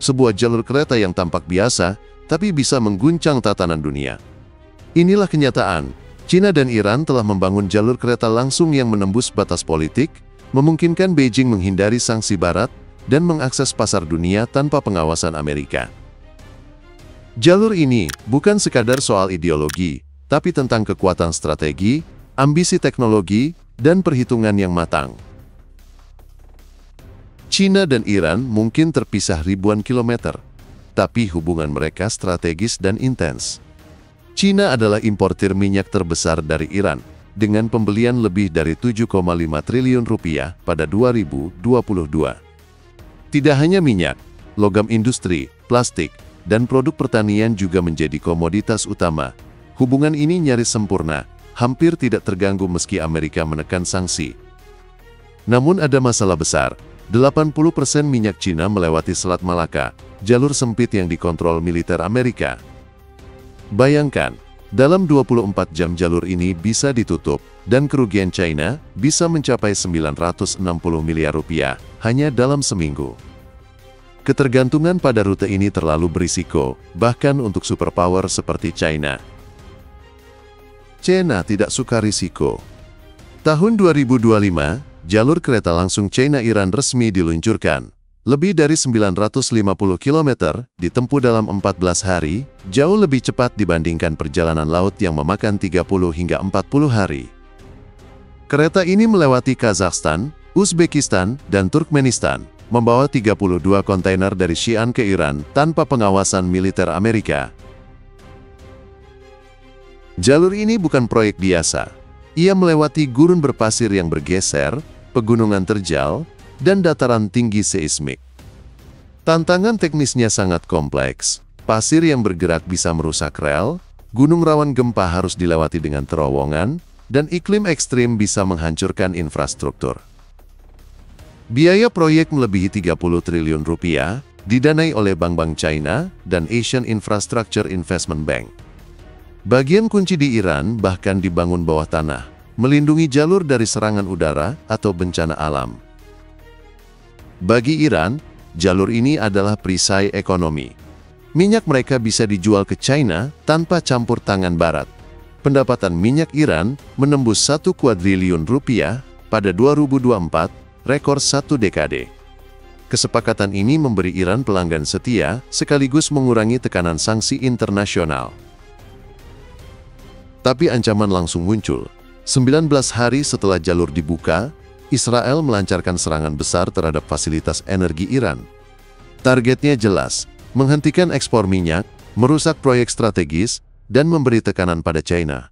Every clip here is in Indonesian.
sebuah jalur kereta yang tampak biasa, tapi bisa mengguncang tatanan dunia. Inilah kenyataan. China dan Iran telah membangun jalur kereta langsung yang menembus batas politik, memungkinkan Beijing menghindari sanksi Barat, dan mengakses pasar dunia tanpa pengawasan Amerika. Jalur ini bukan sekadar soal ideologi, tapi tentang kekuatan strategi, ambisi teknologi, dan perhitungan yang matang. China dan Iran mungkin terpisah ribuan kilometer, tapi hubungan mereka strategis dan intens. China adalah importir minyak terbesar dari Iran, dengan pembelian lebih dari 7,5 triliun rupiah pada 2022. Tidak hanya minyak, logam industri, plastik, dan produk pertanian juga menjadi komoditas utama. Hubungan ini nyaris sempurna, hampir tidak terganggu meski Amerika menekan sanksi. Namun ada masalah besar. 80% minyak China melewati Selat Malaka, jalur sempit yang dikontrol militer Amerika. Bayangkan, dalam 24 jam jalur ini bisa ditutup, dan kerugian China bisa mencapai 960 miliar rupiah hanya dalam seminggu. Ketergantungan pada rute ini terlalu berisiko, bahkan untuk superpower seperti China. China tidak suka risiko. Tahun 2025, jalur kereta langsung China-Iran resmi diluncurkan. Lebih dari 950 km ditempuh dalam 14 hari, jauh lebih cepat dibandingkan perjalanan laut yang memakan 30 hingga 40 hari. Kereta ini melewati Kazakhstan, Uzbekistan, dan Turkmenistan, membawa 32 kontainer dari Xi'an ke Iran tanpa pengawasan militer Amerika. Jalur ini bukan proyek biasa. Ia melewati gurun berpasir yang bergeser, pegunungan terjal, dan dataran tinggi seismik. Tantangan teknisnya sangat kompleks. Pasir yang bergerak bisa merusak rel, gunung rawan gempa harus dilewati dengan terowongan, dan iklim ekstrim bisa menghancurkan infrastruktur. Biaya proyek melebihi 30 triliun rupiah, didanai oleh bank-bank China dan Asian Infrastructure Investment Bank. Bagian kunci di Iran bahkan dibangun bawah tanah, melindungi jalur dari serangan udara atau bencana alam. Bagi Iran, jalur ini adalah perisai ekonomi. Minyak mereka bisa dijual ke China tanpa campur tangan Barat. Pendapatan minyak Iran menembus 1 kuadriliun rupiah pada 2024, rekor satu dekade. Kesepakatan ini memberi Iran pelanggan setia, sekaligus mengurangi tekanan sanksi internasional. Tapi ancaman langsung muncul. 19 hari setelah jalur dibuka, Israel melancarkan serangan besar terhadap fasilitas energi Iran. Targetnya jelas, menghentikan ekspor minyak, merusak proyek strategis, dan memberi tekanan pada China.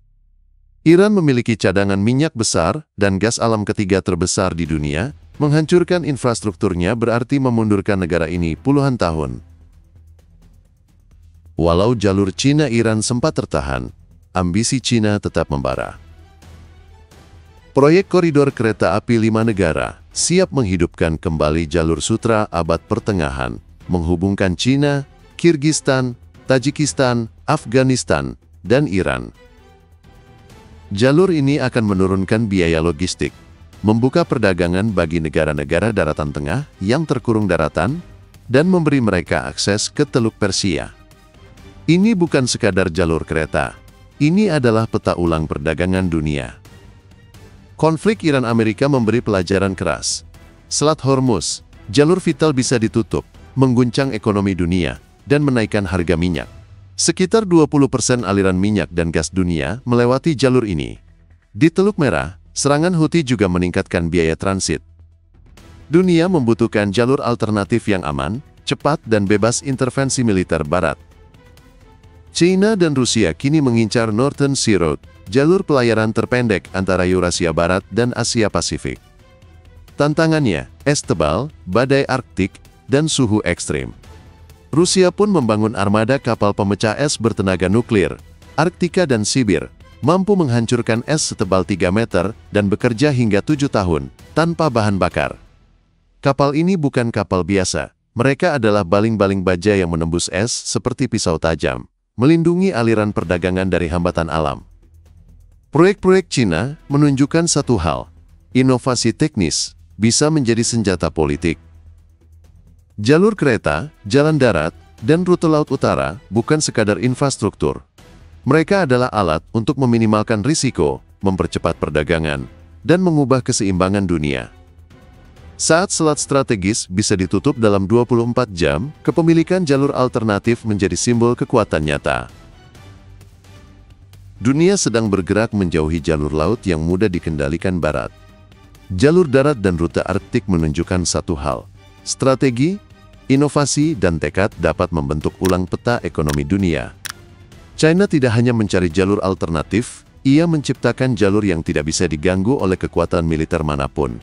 Iran memiliki cadangan minyak besar dan gas alam ketiga terbesar di dunia, menghancurkan infrastrukturnya berarti memundurkan negara ini puluhan tahun. Walau jalur China-Iran sempat tertahan, ambisi China tetap membara. Proyek koridor kereta api 5 negara siap menghidupkan kembali jalur sutra abad pertengahan, menghubungkan China, Kirgistan, Tajikistan, Afghanistan, dan Iran. Jalur ini akan menurunkan biaya logistik, membuka perdagangan bagi negara-negara daratan tengah yang terkurung daratan, dan memberi mereka akses ke Teluk Persia. Ini bukan sekadar jalur kereta, ini adalah peta ulang perdagangan dunia. Konflik Iran-Amerika memberi pelajaran keras. Selat Hormuz, jalur vital bisa ditutup, mengguncang ekonomi dunia, dan menaikkan harga minyak. Sekitar 20% aliran minyak dan gas dunia melewati jalur ini. Di Teluk Merah, serangan Houthi juga meningkatkan biaya transit. Dunia membutuhkan jalur alternatif yang aman, cepat, dan bebas intervensi militer Barat. China dan Rusia kini mengincar Northern Sea Road, jalur pelayaran terpendek antara Eurasia Barat dan Asia Pasifik. Tantangannya, es tebal, badai Arktik, dan suhu ekstrim. Rusia pun membangun armada kapal pemecah es bertenaga nuklir, Arktika dan Sibir, mampu menghancurkan es setebal 3 meter dan bekerja hingga 7 tahun, tanpa bahan bakar. Kapal ini bukan kapal biasa, mereka adalah baling-baling baja yang menembus es seperti pisau tajam, melindungi aliran perdagangan dari hambatan alam. Proyek-proyek China menunjukkan satu hal, inovasi teknis bisa menjadi senjata politik. Jalur kereta, jalan darat, dan rute laut utara bukan sekadar infrastruktur. Mereka adalah alat untuk meminimalkan risiko, mempercepat perdagangan, dan mengubah keseimbangan dunia. Saat selat strategis bisa ditutup dalam 24 jam, kepemilikan jalur alternatif menjadi simbol kekuatan nyata. Dunia sedang bergerak menjauhi jalur laut yang mudah dikendalikan Barat. Jalur darat dan rute Arktik menunjukkan satu hal: strategi, inovasi, dan tekad dapat membentuk ulang peta ekonomi dunia. China tidak hanya mencari jalur alternatif, ia menciptakan jalur yang tidak bisa diganggu oleh kekuatan militer manapun.